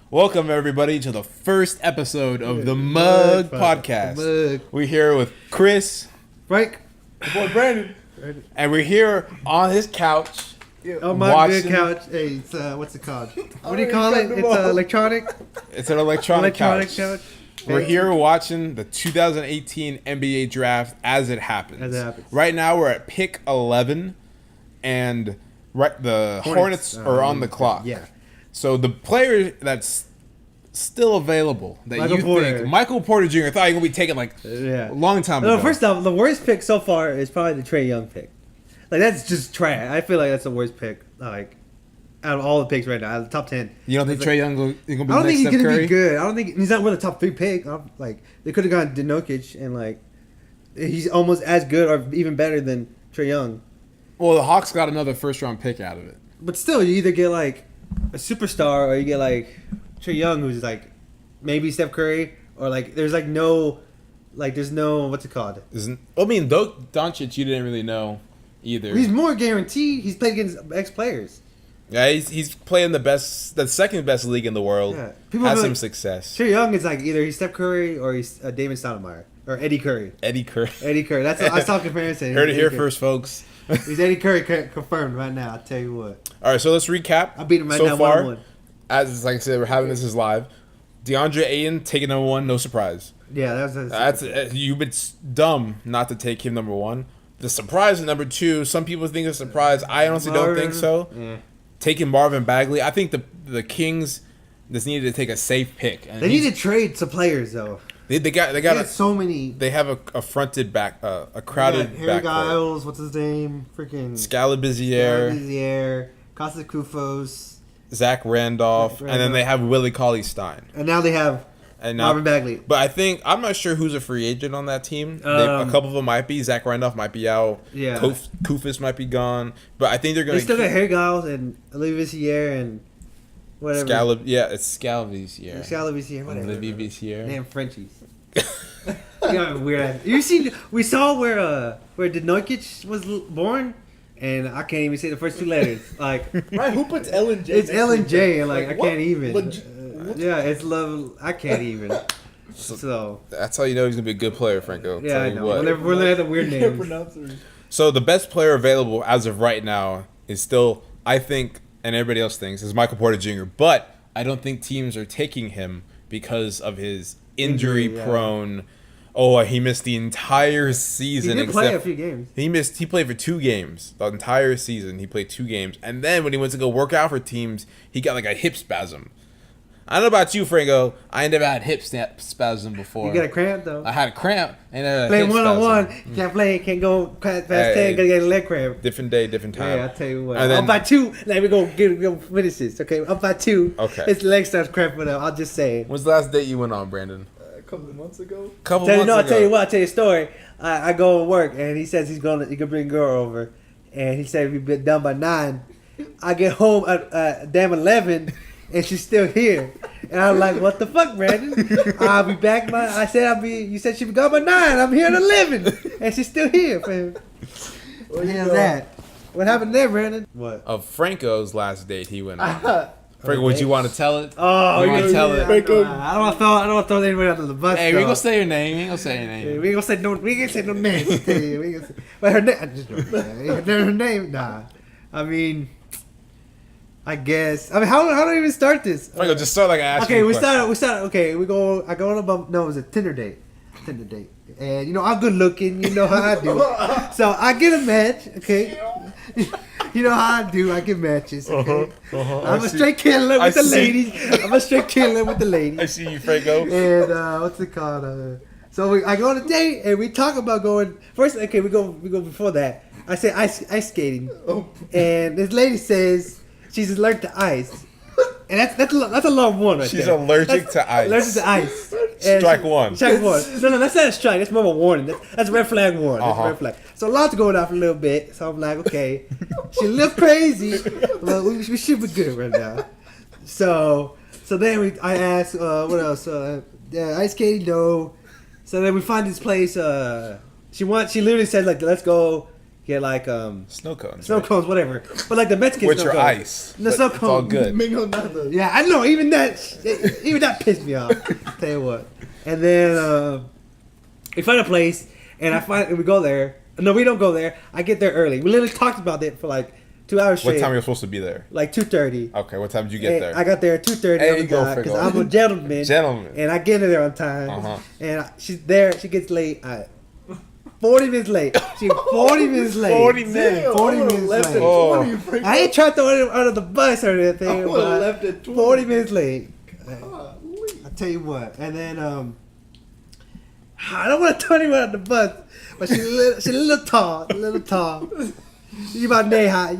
Welcome everybody to the first episode of the Mug Podcast. We're here with Chris, Frank, boy Branden, and we're here on his couch. on my good couch. Hey, it's what's it called? What do you call it? It's electronic. It's an electronic couch. couch. We're here watching the 2018 NBA draft as it happens. Right now we're at pick 11, and the Hornets are on the clock. Yeah. So the player that's still available that Michael Porter Jr. thought he was going to be taken a long time ago. No, first off, the worst pick so far is probably the Trae Young pick. That's just trash. I feel like that's the worst pick. Out of all the picks right now, out of the top 10. You don't think Trae Young is going to be next? I don't think he's going to be good. I don't think he's not one of the top 3 pick. They could have gone Dinokic, and he's almost as good or even better than Trae Young. Well, the Hawks got another first round pick out of it. But still, you either get a superstar, or you get Trae Young, who's maybe Steph Curry, or there's no what's it called? Doncic, you didn't really know either. He's more guaranteed. He's played against ex-players. Yeah, he's playing the second best league in the world. Yeah. People has some success. Trae Young is either he's Steph Curry or he's Damon Stoudemire or Eddie Curry. Eddie Curry. That's what I saw comparison. Heard it here first, folks. He's Eddie Curry confirmed right now. I'll tell you what. All right, so let's recap. I beat him right so now. Far, 1-1. As I said, we're having this is live. DeAndre Ayton taking number 1, no surprise. Yeah, that's you've been dumb not to take him number 1. The surprise at number 2. Some people think it's a surprise. I honestly don't think so. Yeah. Taking Marvin Bagley. I think the Kings just needed to take a safe pick. And they need to trade some players though. They got so many. They have a fronted back, a crowded back. Harry Giles, what's his name? Freaking Scalabizier, Kostas Koufos, Zach Randolph, and then they have Willie Cauley-Stein. And now they have Marvin Bagley. But I'm not sure who's a free agent on that team. A couple of them might be. Zach Randolph might be out. Yeah. Koufos might be gone. But I think they're going to. They still got Harry Giles and Olivier and whatever. It's Scalabizier. Whatever. Olivier. Damn Frenchies. Weird ass. We saw where Dinokic was born, and I can't even say the first 2 letters. Right, who puts L and J? It's L and J, and I can't even. It's love. I can't even. So that's how you know he's gonna be a good player, Franco. Yeah, I know. We're looking at the weird names. So the best player available as of right now is still, I think, and everybody else thinks, is Michael Porter Jr. But I don't think teams are taking him because of his injury-prone. Oh, he missed the entire season. He did play a few games. He played for 2 games. The entire season, he played 2 games. And then when he went to go work out for teams, he got a hip spasm. I don't know about you, Franco. I ain't never had hip spasm before. You got a cramp, though. I had a cramp. And play one-on-one. You can't play. Can't go past 10. Gotta get a leg cramp. Different day, different time. Yeah, I'll tell you what. Up by 2. Let me go finish this. Okay, up by 2. Okay. His leg starts cramping up. I'll just say. When's the last date you went on, Branden? A couple of months ago. I'll tell you what. I'll tell you a story. I go to work, and he says he can bring a girl over. And he said we'd be done by 9. I get home at damn 11. And she's still here. And I'm like, what the fuck, Branden? I'll be back by... You said she'd be gone by 9. I'm here at 11. And she's still here, fam. What hell's that? What happened there, Branden? What? Of Franco's last date he went on. Franco, would you want to tell it? Oh, you can tell it. I don't want to throw anybody under the bus. Hey, we ain't gonna say your name. We ain't gonna say your name. Yeah, we ain't gonna say no names. But her name... Her name... Nah. I mean... I guess. I mean, how do I even start this? Franco, just start asking. Okay, we start. Okay, I go on a no, it was a Tinder date. And I'm good looking. You know how I do. So I get a match. Okay. You know how I do. I get matches. Okay. I'm a straight killer with the ladies. I see you, Franco. And what's it called? So I go on a date and we talk about going first. Okay, we go before that. I say ice skating, and this lady says. She's allergic to ice, and that's a long one right She's there. allergic to ice. Allergic to ice. Strike one. No, that's not a strike. That's more of a warning. That's red flag 1. That's red flag. So a lot's going off a little bit. So I'm like, okay, she looks crazy, but we should be good right now. So then I asked, what else? Ice skating, no. So then we find this place. She literally said let's go get like Snow cones. snow cones, whatever. But like the Mexican Which snow are cones. ice. The but snow it's all cone. good. Mingo nada. Yeah, I know. Even that pissed me off. Tell you what. And then we find a place, and we go there. No, we don't go there. I get there early. We literally talked about it for like 2 hours straight. What time are you supposed to be there? Like 2:30. Okay, what time did you get there? I got there at 2:30 There on the you go, dot because Franco. I'm a gentleman. Gentleman. And I get in there on time. Uh-huh. And she's there. She gets late. 40 minutes late. She's 40 minutes late. 40 minutes. Damn, 40 I would've minutes left late. at Oh. 20, Franco. I ain't trying to throw it under the bus or anything. I would've but left at 20. 40 minutes late. Golly. I tell you what. And then I don't want to throw anyone under the bus, but she's a little tall. She's about yay high.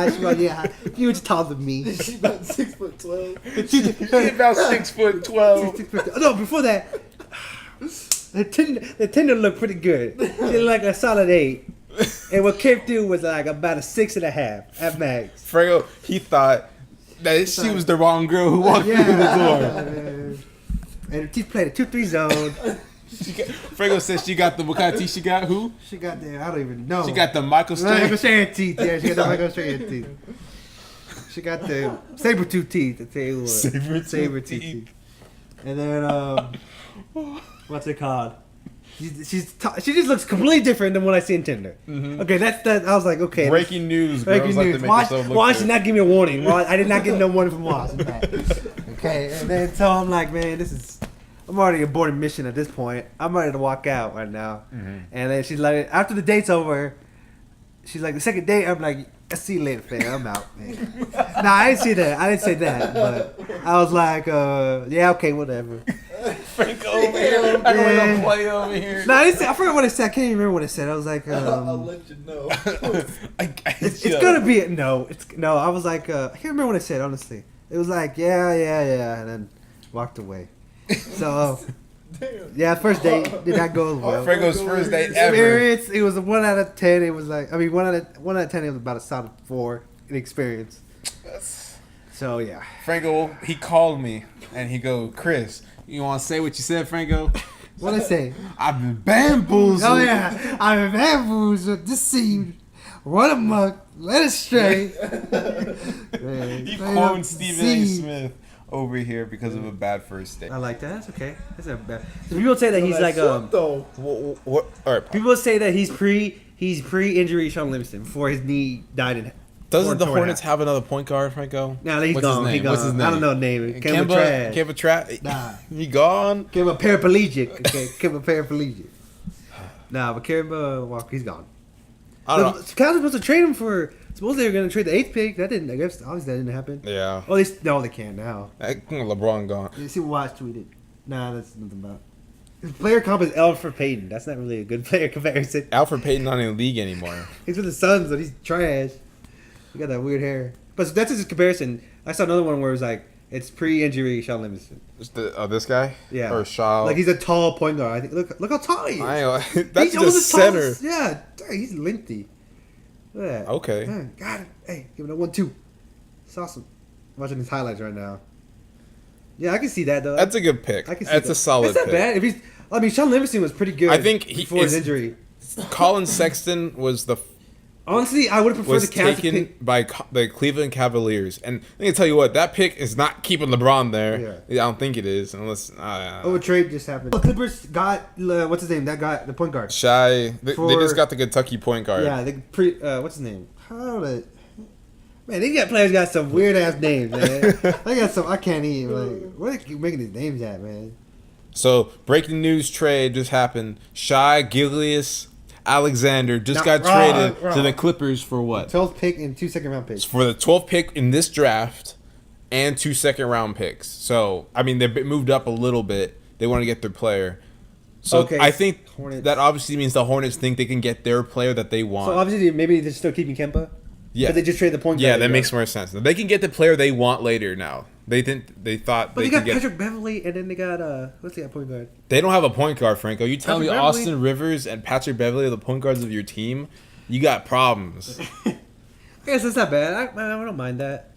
She's about yay high. You was taller than me. She's about 6'12". She's about 6'12". No, before that, the Tinder looked pretty good. She looked like a solid 8. And what came through was like about a 6.5 at max. Franco, he thought that she was the wrong girl who walked through the door. And she played a 2-3 zone. Franco said she got the what kind of teeth she got? Who? She got the, I don't even know. She got the Michael Michael Strahan. Strahan teeth. Yeah, she got the Michael Strahan teeth. She got the saber tooth teeth. I tell you what, Saber-tooth teeth. teeth. And then what's it called? She just looks completely different than what I see in Tinder. Mm-hmm. Okay, that's that. I was like, okay, Breaking news. breaking Girls like to news. make Watch themselves look did good. not give me a warning. I did not get no warning from Watch. in fact. Okay, and then so I'm like, man, I'm already aborted mission at this point. I'm ready to walk out right now. Mm-hmm. And then she's like, after the date's over, she's like, the second date, I'm like, I'll see you later, fam. I'm out, man. Nah, I didn't say that. I didn't say that. But I was like, yeah, okay, whatever. Franco over here. I'm gonna play over here. Nah, I forgot what I said. I can't even remember what I said. I was like, I'll let you know. it's gonna be no. I was like, I can't remember what I said. Honestly, it was like, yeah, and then walked away. So Damn. yeah, first date did not go as well. Franco's first date ever. Experience, it was a 1 out of 10. It was like, I mean, 1 out of 10. It was about a solid 4 in experience. So yeah, Franco, he called me and he go, Chris, you want to say what you said, Franco? what did I say? I've been bamboozled. Oh yeah, I'm bamboozled, deceived, run amok, led astray. Man, He straight up cloned Stephen A. deceived. Smith over here because of a bad first date. I like that. That's okay. That's not bad. So people say that he's like though. What? All right. people say that he's pre-injury Sean Livingston before his knee died in. Doesn't the torn in Hornets half. have another point guard, Franco? Nah, he's What's gone. His He name? gone. What's his name? I don't know the name. Kemba Kemba Trash. Nah. He gone. Kemba paraplegic. Okay, Kemba paraplegic. Nah, but Kemba Walker, he's gone. I don't know. The Cavs were supposed to trade him for. Supposedly they were going to trade the 8th pick. That didn't. I guess obviously that didn't happen. Yeah. Oh, they can't now. LeBron gone. You see what Watch tweeted? Nah, that's nothing about. His player comp is Alfred Payton. That's not really a good player comparison. Alfred Payton not in the league anymore. He's with the Suns, but he's trash. He got that weird hair. But that's his comparison. I saw another one where it was like, it's pre-injury Sean Livingston. Just this guy? Yeah. Or Shaw? Like he's a tall point guard. I think. Look how tall he is. That's He's almost just as tall center. as- yeah, dang, he's lengthy. Look at that. Okay. Man, got it. Hey, give it a 1-2. It's awesome. I'm watching his highlights right now. Yeah, I can see that though. That's a good pick. I can see That's that. a solid It's not pick. bad. If he's, I mean, Sean Livingston was pretty good. I think before his injury. Colin Sexton was Honestly, I would have preferred the Cavs to taken pick. by the Cleveland Cavaliers, and I can tell you what, that pick is not keeping LeBron there. Yeah. I don't think it is, unless Oh, a trade just happened. The Clippers got what's his name? That guy, the point guard. Shy. They For- just got the Kentucky point guard. Yeah, what's his name? Man, these got players got some weird ass names, man. They got some I can't even like. Where they keep making these names at, man? So breaking news trade just happened. Shy Gilgeous Alexander just got traded to the Clippers for what? 12th pick and 2 second-round picks. For the 12th pick in this draft and 2 second-round picks. So I mean, they moved up a little bit. They want to get their player. So Okay, I think Hornets. that obviously means the Hornets think they can get their player that they want. So obviously, maybe they're still keeping Kemba. Yeah. But they just trade the point guard. Yeah, that makes more sense. They can get the player they want later now. They thought But they they got could get. Patrick Beverly, and then they got what's the point guard? They don't have a point guard, Franco. You tell me Patrick Beverly? Austin Rivers and Patrick Beverly are the point guards of your team, you got problems. I guess that's not bad. I don't mind that.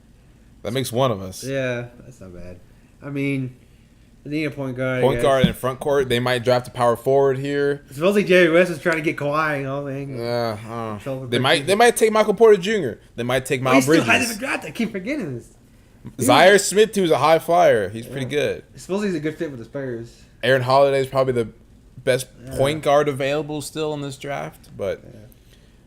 That makes one of us. Yeah, that's not bad. I mean, They need a point guard. Point guard and front court. They might draft a power forward here. Supposedly Jerry West is trying to get Kawhi. They might take Michael Porter Jr. They might take Miles Bridges. He still hasn't been drafted. I keep forgetting this. Zaire Smith, too, is a high flyer. He's pretty good. Supposedly he's a good fit with the Spurs. Aaron Holiday is probably the best point guard available still in this draft, but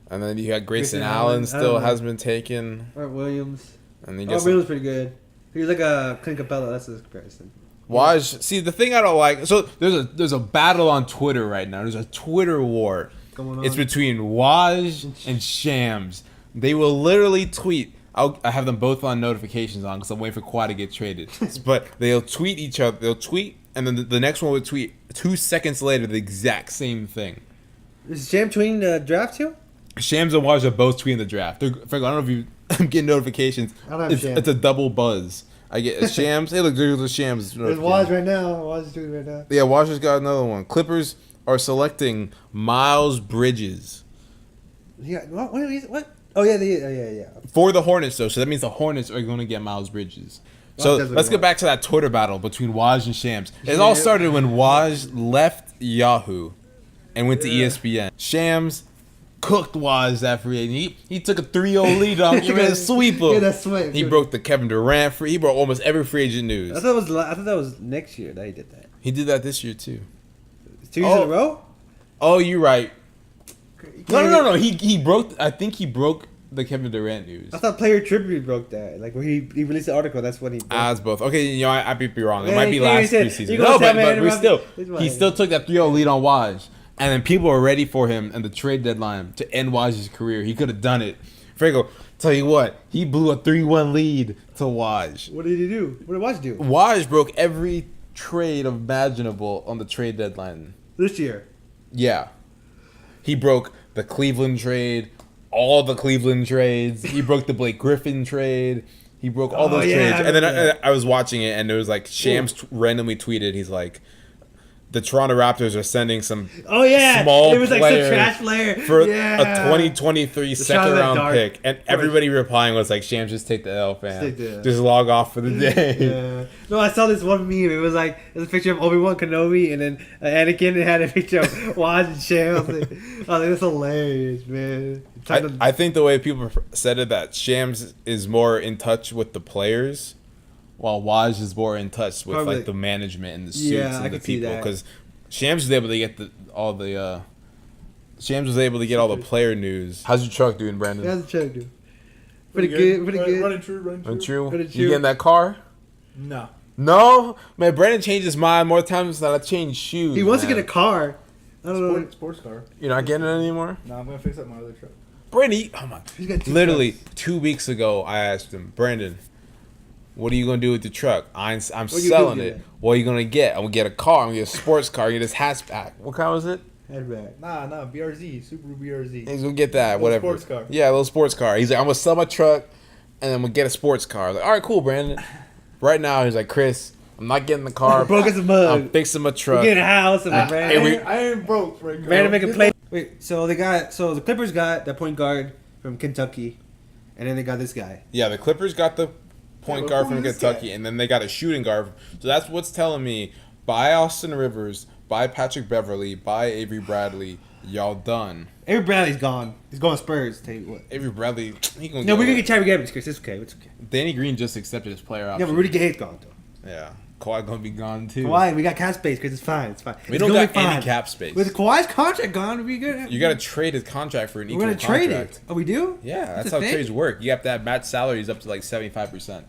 and then you got Grayson Allen still has been taken. Art Williams. And then Williams pretty good. He was like a Clint Capella. That's his comparison. Waj, see the thing I don't like. So there's a battle on Twitter right now. There's a Twitter war. It's between Waj and Shams. They will literally tweet. I have them both on notifications on because I'm waiting for Kawhi to get traded. But they'll tweet each other. They'll tweet, and then the next one will tweet 2 seconds later the exact same thing. Is Shams tweeting the draft too? Shams and Waj are both tweeting the draft. Franco, I don't know if you I'm getting notifications. I don't have Shams. It's a double buzz. I get Shams. Hey, look, there's the Shams. There's Waj right now. Waj is doing it right now. Yeah, Waj has got another one. Clippers are selecting Miles Bridges. Yeah. What? Oh yeah. For the Hornets, though, so that means the Hornets are going to get Miles Bridges. So let's get back to that Twitter battle between Waj and Shams. It all started when Waj left Yahoo and went to ESPN. Shams cooked Waj that free agent. He took a 3-0 lead on him and sweep him. Yeah, that's sweep. He broke the Kevin Durant free. He broke almost every free agent news. I thought that was next year that he did that. He did that this year too. 2 years in a row? Oh, you're right. No. He broke. I think he broke the Kevin Durant news. I thought Player Tribute broke that. Like when he released the article, that's when he. As both. Okay, I might be wrong. It might be Yeah, last preseason. No, but he still took that 3-0 lead on Waj, and then people were ready for him and the trade deadline to end Waj's career. He could have done it. Franco, tell you what, he blew a 3-1 lead to Waj. What did he do? What did Waj do? Waj broke every trade imaginable on the trade deadline this year. Yeah, he broke the Cleveland trade, all the Cleveland trades. He broke the Blake Griffin trade. He broke all those trades. And then I was watching it, and it was like Shams randomly tweeted. He's like, the Toronto Raptors are sending some small it was like some trash player for a 2023 second round pick, and everybody replying was like, "Shams, just take the L, fam. Just log off for the day." Yeah. No, I saw this one meme. It was like a picture of Obi-Wan Kenobi and then Anakin, and had a picture of Waj and Shams. I was like, that's hilarious, man. I think the way people said it, that Shams is more in touch with the players, while Waj is more in touch with like the management and the suits and the people. Because Shams was able to get all the player news. How's your truck doing, Brandon? How's the truck doing? Pretty good. Running true. You getting that car? No. No? Man, Brandon changed his mind more times than I changed shoes. He wants to get a car. I don't know. Sports car. You're not getting it anymore? No, I'm going to fix up my other truck. Brandon, oh my. Literally, 2 weeks ago, I asked him, Brandon, what are you going to do with the truck? I'm selling it. What are you going to get? I'm going to get a car. I'm going to get a sports car. I'm going to get this hatchback. What kind was it? Hatchback. Nah, BRZ. Subaru BRZ. He's going to get that, whatever. Sports car. Yeah, a little sports car. He's like, I'm going to sell my truck, and I'm going to get a sports car. I'm like, all right, cool, Brandon. Right now, he's like, Chris, I'm not getting the car. Broke as a mug. I'm fixing my truck. We're getting a house. I ain't broke, Franco. Brandon make a play. Wait, so the Clippers got the point guard from Kentucky, and then they got this guy. Yeah, the Clippers got the point guard from Kentucky, and then they got a shooting guard. So that's what's telling me, buy Austin Rivers, buy Patrick Beverly, buy Avery Bradley. Y'all done. Avery Bradley's gone. He's going to Spurs. Tell you what. Avery Bradley, he gonna we're gonna get Tyreke Evans, Chris. It's okay. Danny Green just accepted his player option. Yeah, but Rudy Gay's gone though. Yeah. Kawhi gonna be gone too. Kawhi, we got cap space because it's fine. We don't got any cap space. With Kawhi's contract gone, we good. You got to trade his contract for an equal contract. We're gonna trade it. Oh, we do? Yeah, that's how trades work. You have to have match salaries up to like 75%.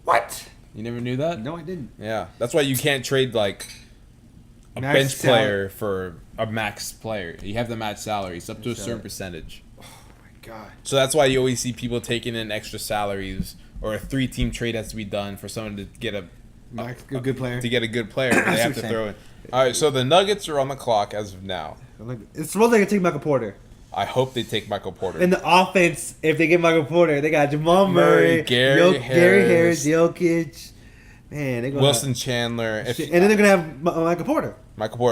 What? You never knew that? No, I didn't. Yeah, that's why you can't trade like a bench player for a max player. You have to match salaries up to a certain percentage. Oh my god! So that's why you always see people taking in extra salaries, or a 3-team trade has to be done for someone to get a good player. To get a good player, they have to throw in. All right, so the Nuggets are on the clock as of now. It's supposed they're gonna take Michael Porter. I hope they take Michael Porter. In the offense, if they get Michael Porter, they got Jamal Murray, Gary Harris, Jokic, man, they gonna Wilson Chandler, and then they're gonna have Michael Porter.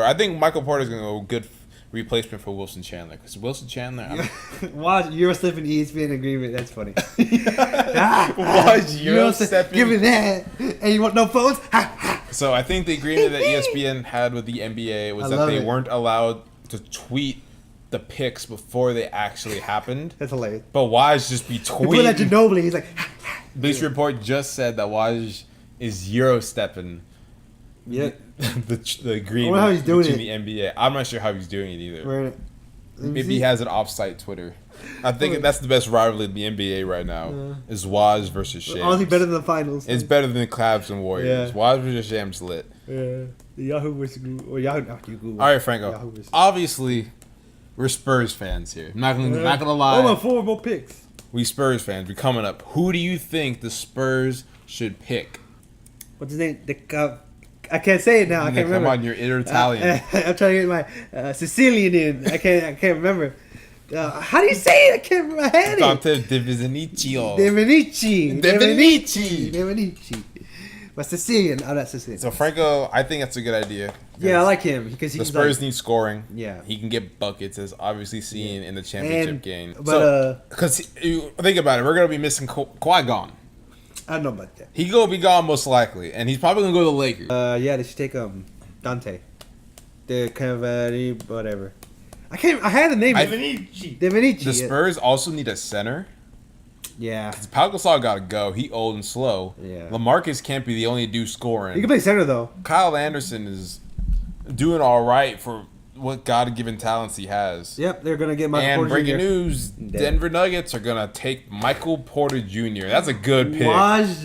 I think Michael Porter is gonna go good replacement for Wilson Chandler, because Wilson Chandler. Watch Eurostep and ESPN agreement. That's funny. Watch Eurostep. Give me that. And you want no phones? So I think the agreement that ESPN had with the NBA was that they weren't allowed to tweet the picks before they actually happened. That's hilarious. But Waj just be tweeting. He put that Ginobili. He's like. Bleach Report just said that Waj is Euro stepping. Yeah. the agreement how he's doing between the NBA. I'm not sure how he's doing it either. Right. Maybe he has an off-site Twitter. I think that's the best rivalry in the NBA right now. Is Waj versus Shams. Honestly, better than the finals. It's better than the Cavs and Warriors. Yeah. Waj versus Shams lit. Yeah. The Yahoo versus Google. Or Yahoo. Not Google. All right, Franco. Obviously, we're Spurs fans here. I'm not gonna lie. Oh, my 4 more picks. We Spurs fans. We're coming up. Who do you think the Spurs should pick? What's his name? I can't say it now. I can't remember. Come on, you're Italian. I'm trying to get my Sicilian in. I can't remember. How do you say it? I can't remember. I had it. Dante Divinicci. Divinici. But Sicilian. I'm not Sicilian. So Franco, I think that's a good idea. Yeah, I like him because the Spurs need scoring. Yeah, he can get buckets, as obviously seen in the championship game. But because think about it, we're gonna be missing Kawhi gone. I don't know about that. He's gonna be gone most likely, and he's probably gonna go to the Lakers. Yeah, they should take Dante, the Cavani, whatever. I had the name. Divinici. The Spurs also need a center. Yeah. Because Pau Gasol gotta go. He old and slow. Yeah. LaMarcus can't be the only dude scoring. He can play center though. Kyle Anderson is doing all right for what God-given talents he has. Yep, they're gonna get Michael Porter Jr. And breaking news: Denver Nuggets are gonna take Michael Porter Jr. That's a good pick.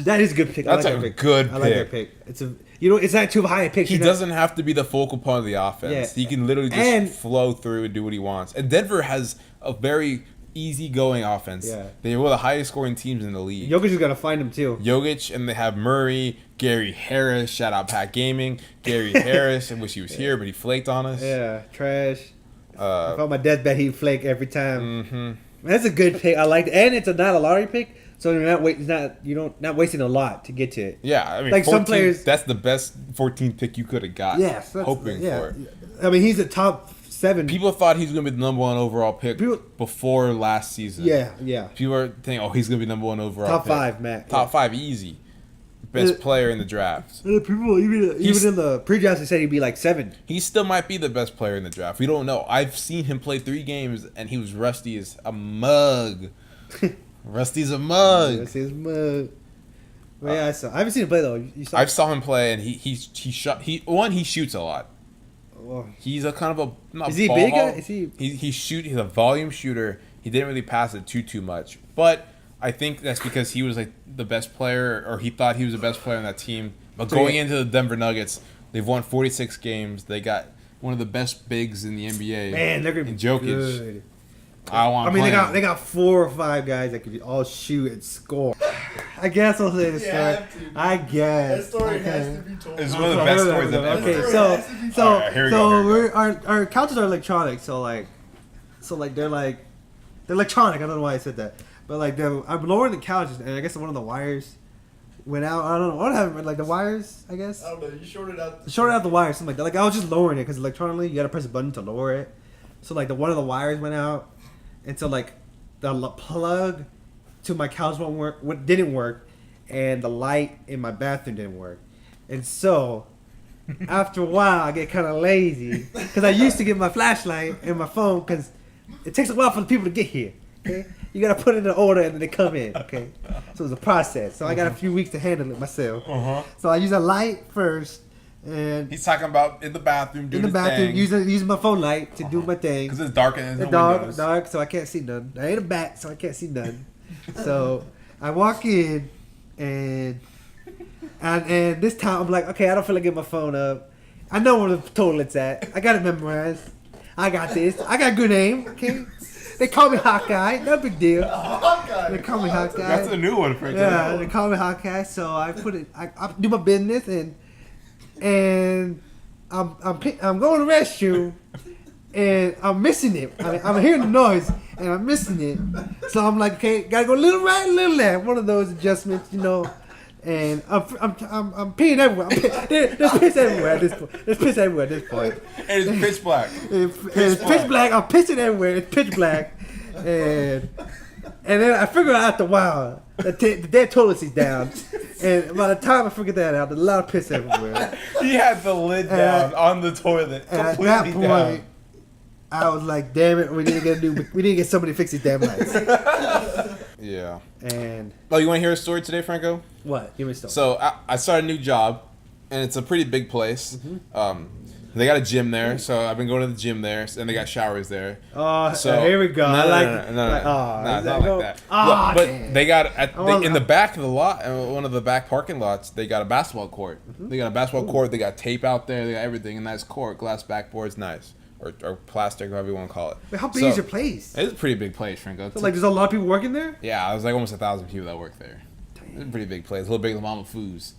That is a good pick. That's a good pick. I like that pick. It's not too high a pick. He doesn't have to be the focal point of the offense. Yeah. He can literally just flow through and do what he wants. And Denver has a very easygoing offense. Yeah. They're one of the highest scoring teams in the league. Jokic is gonna find him too. Jokic, and they have Murray, Gary Harris. Shout out Pat Gaming. Gary Harris. I wish he was here, but he flaked on us. Yeah, trash. I felt my deathbed he'd flake every time. Mm-hmm. That's a good pick. I like it, and it's not a lottery pick, so you're not wasting a lot to get to it. Yeah, I mean, like 14, some players, that's the best 14th pick you could have got. Yes, hoping for. I mean, he's a top 7. People thought he was going to be the number 1 overall pick before last season. Yeah. People are thinking, he's going to be number 1 overall top pick. 5, Matt. Top 5, easy. Best player in the draft. People even in the pre-draft they said he'd be like 7. He still might be the best player in the draft. We don't know. I've seen him play 3 games and he was rusty as a mug. Rusty's a mug. Rusty's a mug. Well, yeah, I haven't seen him play though. I saw him play and he shoots a lot. He's a kind of a is he big? Is he? He's a volume shooter. He didn't really pass it too much, but I think that's because he was like the best player, or he thought he was the best player on that team. But going into the Denver Nuggets, they've won 46 games. They got one of the best bigs in the NBA. Man, they're gonna be Jokic. good. They got 4 or 5 guys that could all shoot and score. I guess I'll say the story. I guess that story has to be told. It's one of the best stories I've ever heard. Okay, so our couches are electronic. So they're electronic. I don't know why I said that, but I'm lowering the couches, and I guess one of the wires went out. I don't know what happened. Like the wires, I guess. I don't know. You shorted out the wires, something like that. Like I was just lowering it because electronically you got to press a button to lower it. So one of the wires went out, and so the plug to my couch didn't work, and the light in my bathroom didn't work, and so after a while I get kind of lazy because I used to get my flashlight and my phone because it takes a while for the people to get here. Okay, you gotta put it in the order and then they come in. Okay, so it's a process. So I got a few weeks to handle it myself. So I use a light first. And he's talking about in the bathroom using my phone light to do my thing because it's dark and it's dark, so I can't see none. I ain't a bat, so I can't see none. So I walk in and this time I'm like, okay, I don't feel like getting my phone up. I know where the toilet's at. I got it memorized. I got this. I got good aim. Okay, they call me Hawkeye. No big deal. They call me Hawkeye. That's a new one, Frank. Yeah, they call me Hawkeye. So I put it. I do my business and I'm going to the restroom, and I'm missing it. I'm hearing the noise, and I'm missing it. So I'm like, okay, gotta go a little right, a little left. One of those adjustments, And I'm peeing everywhere. There's piss everywhere at this point. There's piss everywhere at this point. And it's pitch black. It's pitch black. I'm pissing everywhere. It's pitch black, and And then I figured out after a while that the dead toilet seat's down. And by the time I figured that out, there's a lot of piss everywhere. He had the lid down on the toilet. And at completely that point, down. I was like, "Damn it, we need to get somebody to fix these damn lights." Yeah. And Oh, you want to hear a story today, Franco? what? Give me a story. So I started a new job, and it's a pretty big place. They got a gym there, so I've been going to the gym there, and they got showers there. Oh, So here we go. No, I no, like no, it. no, Like, no, oh, no, is not that like that. Ah, But damn. they got in the I- back of the lot, one of the back parking lots. They got a basketball court. They got a basketball court. They got tape out there. They got everything. A nice court, glass backboards, nice, or plastic, however you want to call it. Wait, how big So, is your place? It's a pretty big place, Franco. So, like, there's a lot of people working there. Yeah, it was like almost 1,000 people that work there. It's a pretty big place. A little bigger than Mama Foo's.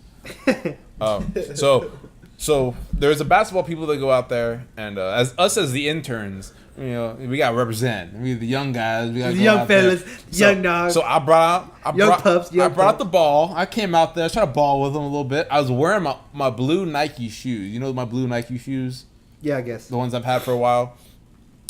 So there's a basketball people that go out there, and as the interns, we got to represent. We the young guys, we got The young fellas, young dogs. So I brought out the ball. I came out there, I tried to ball with them a little bit. I was wearing my blue Nike shoes. You know my blue Nike shoes, Yeah, I guess. the ones I've had for a while.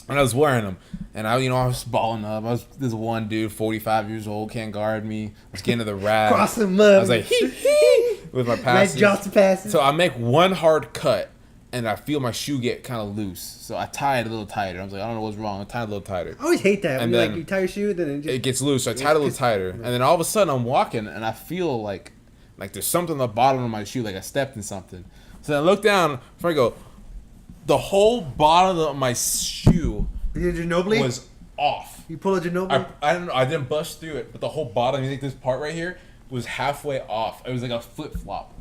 And I was wearing them, and I was balling up. This one dude, 45 years old, can't guard me. I was getting to the rack. Crossing mud. I was like, hee with my passes. Nice Johnson passes. So I make one hard cut, and I feel my shoe get kind of loose. So I tie it a little tighter. I was like, I don't know what's wrong. I tie it a little tighter. I always hate that. And When then you tie your shoe, then it just... It gets loose. So I tie it a little tighter, and then all of a sudden I'm walking, and I feel like there's something on the bottom of my shoe, like I stepped in something. So then I look down, before I go, the whole bottom of my shoe Did you Ginobili? was off. You pull a Ginobili? I don't know. I didn't bust through it, but the whole bottom, you think this part right here, was halfway off. It was like a flip flop.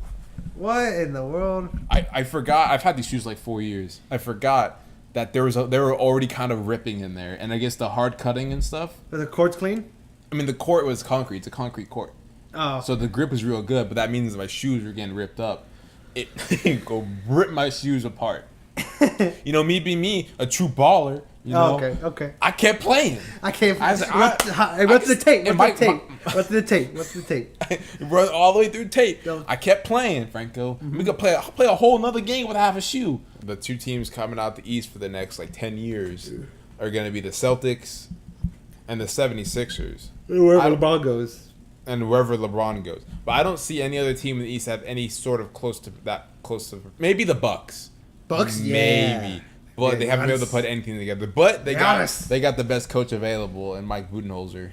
What in the world? I forgot. I've had these shoes like 4 years. I forgot that they were already kind of ripping in there, and I guess the hard cutting and stuff. Are the courts clean? I mean, the court was concrete. It's a concrete court, Oh. so the grip was real good. But that means my shoes were getting ripped up. It go rip my shoes apart. Me being me, a true baller. Okay. I kept playing. I can't... I was like, What's the tape? and What's the tape? Run all the way through tape. Go. I kept playing, Franco. We could play a whole nother game with half a shoe. The two teams coming out the East for the next 10 years are going to be the Celtics and the 76ers. Wherever LeBron goes. And wherever LeBron goes. But I don't see any other team in the East have any sort of close to maybe the Bucks. Bucks, maybe. Yeah. But Yeah, they haven't been able to put anything together. But they got the best coach available in Mike Budenholzer.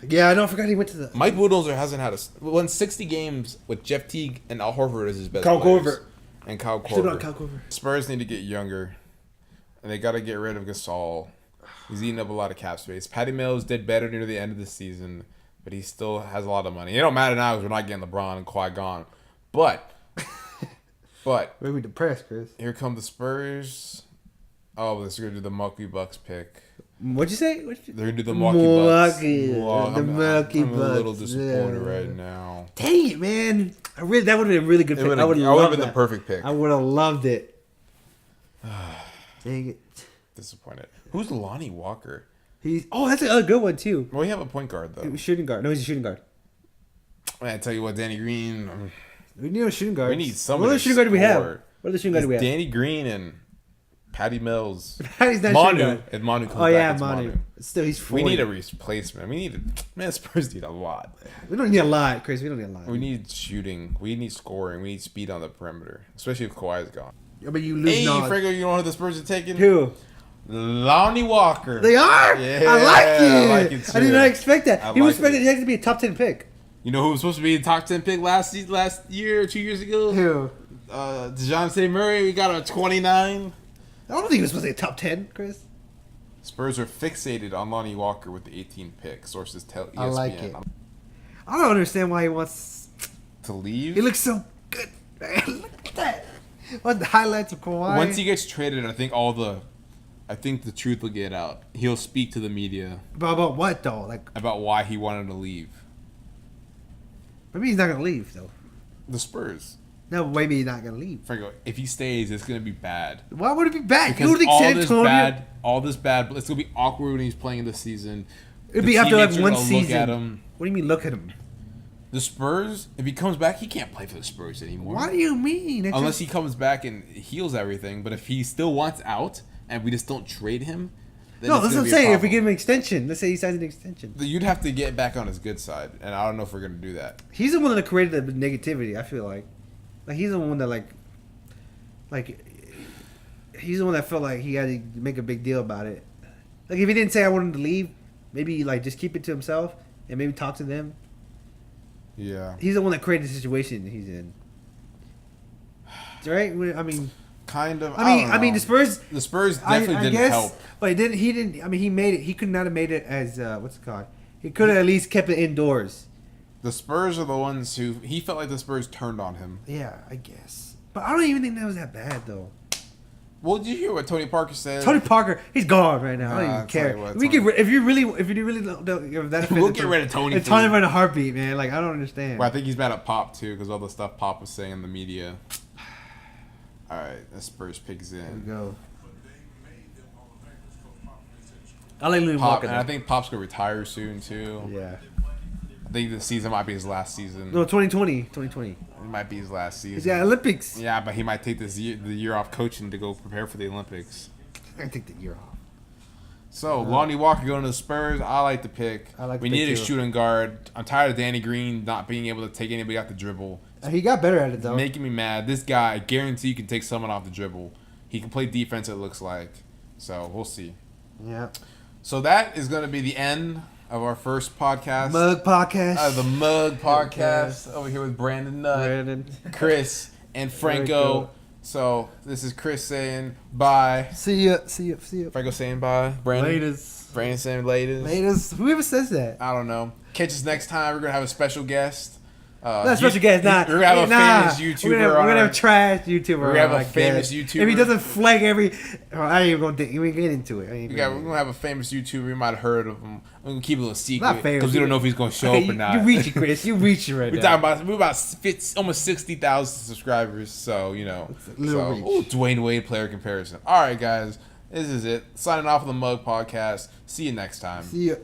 Yeah, I forgot he went to the... Mike Budenholzer hasn't won 60 games with Jeff Teague and Al Horford as his best Kyle players. Korver. And Kyle Still Korver. not Kyle Korver. Spurs need to get younger. And they got to get rid of Gasol. He's eating up a lot of cap space. Patty Mills did better near the end of the season, but he still has a lot of money. It don't matter now because we're not getting LeBron and Kawhi gone. But Maybe depressed, Chris. here come the Spurs. Oh, they're going to do the Milwaukee Bucks pick. What'd you say? They're going to do the Milwaukee Bucks. The Milwaukee I'm a little Bucks, disappointed yeah. right now. Dang it, man! That would have been a really good pick. I would That have would have loved been that. the perfect pick. I would have loved it. Dang it! Disappointed. Who's Lonnie Walker? That's a good one too. Well, we have a point guard, though. Shooting guard. No, he's a shooting guard. Man, I tell you what, Danny Green. We need a shooting guard. We need somebody. What other shooting guard do we have? score. What other shooting guard do we have? Danny Green and Patty Mills. Patty's not Manu. shooting guard. If Manu comes Oh yeah, back, it's Manu. Still, he's 40. We need a replacement. Man, Spurs need a lot. We don't need a lot, Chris. We don't need a lot. We need shooting. We need scoring. We need speed on the perimeter, especially if Kawhi's gone. I mean, you lose Hey, knowledge. Franco, you know who the Spurs are taking? Who? Lonnie Walker. They are? Yeah, I like it. I like it too. I did not expect that. I He was like expected he to be a top 10 pick. You know who was supposed to be the top 10 pick last year or 2 years ago? Who? DeJounte Murray. We got a 29. I don't think he was supposed to be a top 10, Chris. Spurs are fixated on Lonnie Walker with the 18th pick. Sources tell ESPN. I like it. I don't understand why he wants To leave? He looks so good, man. Look at that. What the highlights of Kawhi? Once he gets traded, I think the truth will get out. He'll speak to the media About what though? Like about why he wanted to leave. maybe he's not gonna leave though. The Spurs. No, maybe he's not gonna leave. Franco, if he stays, it's gonna be bad. Why would it be bad? Because You don't think San Antonio? all this bad, but it's gonna be awkward when he's playing this season. It'd The be after like teammates are one gonna season. Look at him. What do you mean? Look at him. The Spurs, if he comes back, he can't play for the Spurs anymore. What do you mean? It's Unless just- he comes back and heals everything. But if he still wants out and we just don't trade him, then No, it's that's gonna what I'm be a saying. If we problem. give him an extension, let's say he signs an extension. You'd have to get back on his good side, and I don't know if we're gonna do that. He's the one that created the negativity. I feel like he's the one that he's the one that felt like he had to make a big deal about it. Like if he didn't say I want him to leave, maybe like just keep it to himself and maybe talk to them. Yeah. He's the one that created the situation he's in. Right? I mean, Kind of. I mean, the Spurs. The Spurs definitely didn't help. But he didn't. He didn't. I mean, he made it. He could not have made it as what's it called? He could have at least kept it indoors. The Spurs are the ones who he felt like the Spurs turned on him. Yeah, I guess. But I don't even think that was that bad though. Well, did you hear what Tony Parker said? Tony Parker, he's gone right now. I don't Nah, even care. what, We Tony- get if you really don't, if that We'll get rid of Tony It's for Tony you. in a heartbeat, man. Like I don't understand. Well, I think he's mad at Pop too because all the stuff Pop was saying in the media. All right, the Spurs picks There we in. go. I like Louis Pop, Walker. and I think Pop's gonna retire soon too. Yeah. I think the season might be his last season. No, 2020. It might be his last season. He's got Olympics. Yeah, but he might take the year off coaching to go prepare for the Olympics. I can take the year off. So Lonnie Walker going to the Spurs. I like the pick. I like the we pick need a too. shooting guard. I'm tired of Danny Green not being able to take anybody off the dribble. He got better at it though. Making me mad. This guy, I guarantee you can take someone off the dribble. He can play defense, it looks like. So we'll see. Yeah. So that is going to be the end of our first podcast. Mug podcast. The Mug podcast over here with Brandon Nutt, Brandon. Chris, and Franco. Franco. So this is Chris saying bye. See ya. Franco saying bye. Brandon. Laters. Brandon saying latest. Laters. Whoever says that? I don't know. Catch us next time. We're going to have a special guest. Not special guest, nah. We're going to have a famous YouTuber We're on gonna our- have a trash YouTuber. We're gonna have on, a I famous guess. YouTuber. If he doesn't flag every, I ain't even gonna we get into it. We're going to have a famous YouTuber. You might have heard of him. We're going to keep it a little secret. Not famous. Because we don't know if he's going to show Okay, up or not. You reach it, Chris. You reach it right We're now. talking about almost 60,000 subscribers. So, you know. It's a little reach. Ooh, Dwayne Wade player comparison. All right, guys. This is it. Signing off on the Mug Podcast. See you next time. See ya.